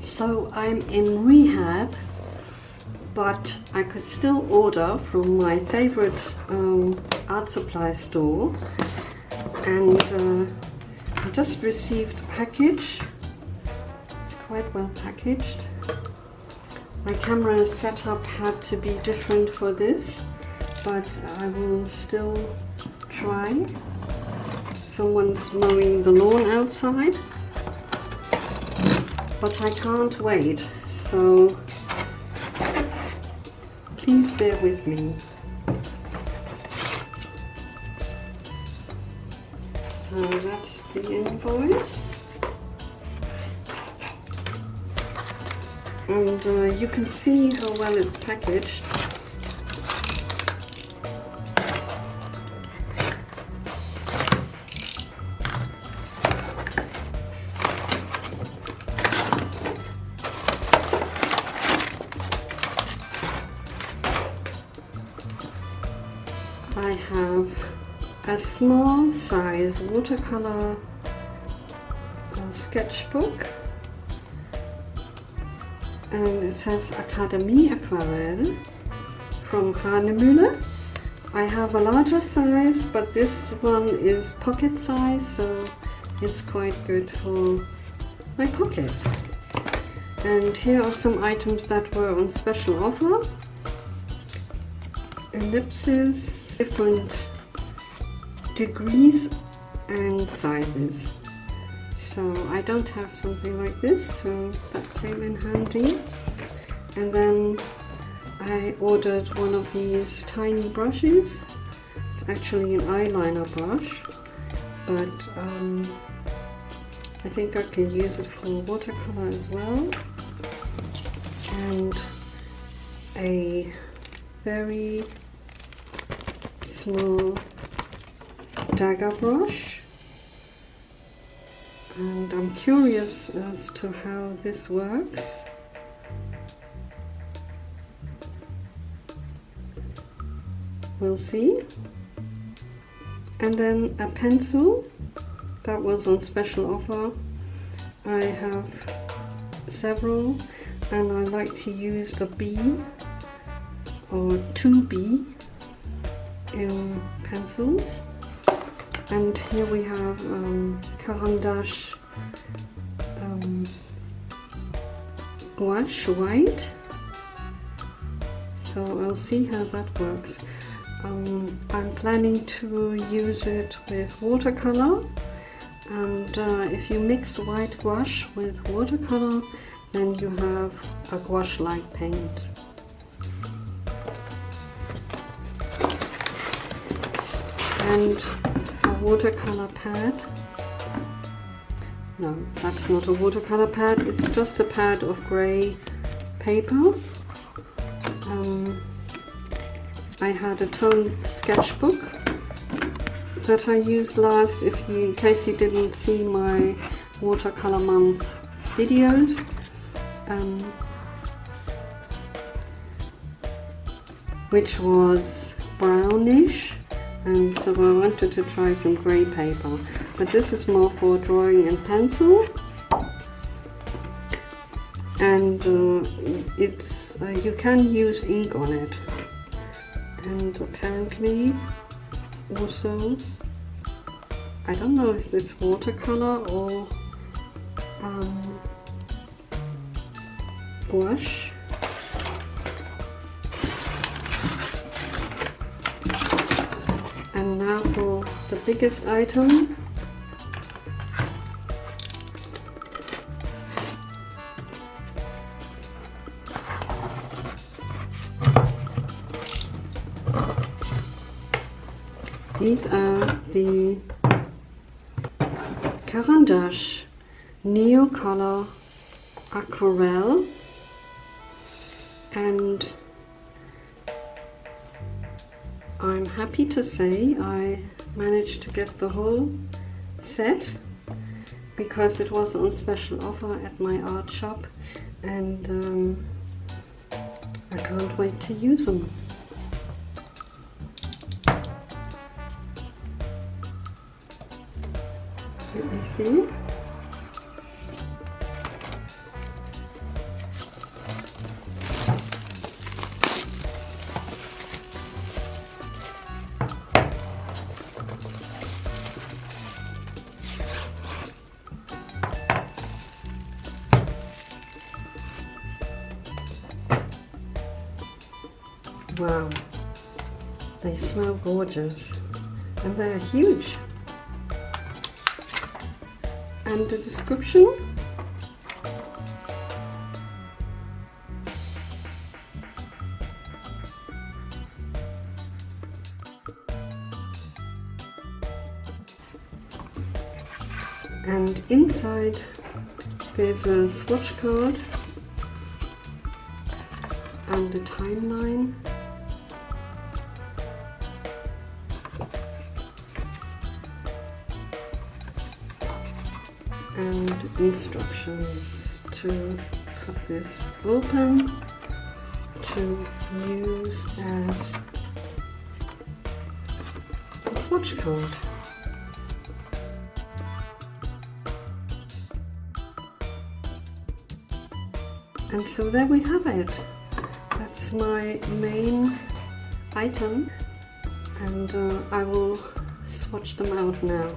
So I'm in rehab, but I could still order from my favorite art supply store, and I just received a package. It's quite well packaged. My camera setup had to be different for this, but I will still try. Someone's mowing the lawn outside, but I can't wait, so please bear with me. So that's the invoice, and you can see how well it's packaged. I have a small size watercolor sketchbook, and it says Akademie Aquarelle from Hanemühle. I have a larger size, but this one is pocket size, so it's quite good for my pocket. And here are some items that were on special offer. Ellipses, different degrees and sizes. So I don't have something like this, so that came in handy. And then I ordered one of these tiny brushes. It's actually an eyeliner brush, but I think I can use it for watercolor as well. And a very small dagger brush, and I'm curious as to how this works. We'll see. And then a pencil that was on special offer. I have several, and I like to use the B or 2B in pencils. And here we have Caran gouache white. So I'll see how that works. I'm planning to use it with watercolor, and if you mix white gouache with watercolor, then you have a gouache-like paint. And a watercolor pad. No, that's not a watercolor pad, it's just a pad of grey paper. I had a toned sketchbook that I used last, in case you didn't see my watercolor month videos. Which was brownish, and so I wanted to try some grey paper, but this is more for drawing in pencil, and it's you can use ink on it, and apparently also, I don't know if it's watercolor or gouache. And now for the biggest item. These are the Caran Neo Color Aquarelle, and I'm happy to say I managed to get the whole set because it was on special offer at my art shop, and I can't wait to use them. Let me see. They smell gorgeous and they're huge. And the description? And inside there's a swatch card and a timeline. And instructions to cut this open to use as a swatch card. And so there we have it. That's my main item, and I will swatch them out now.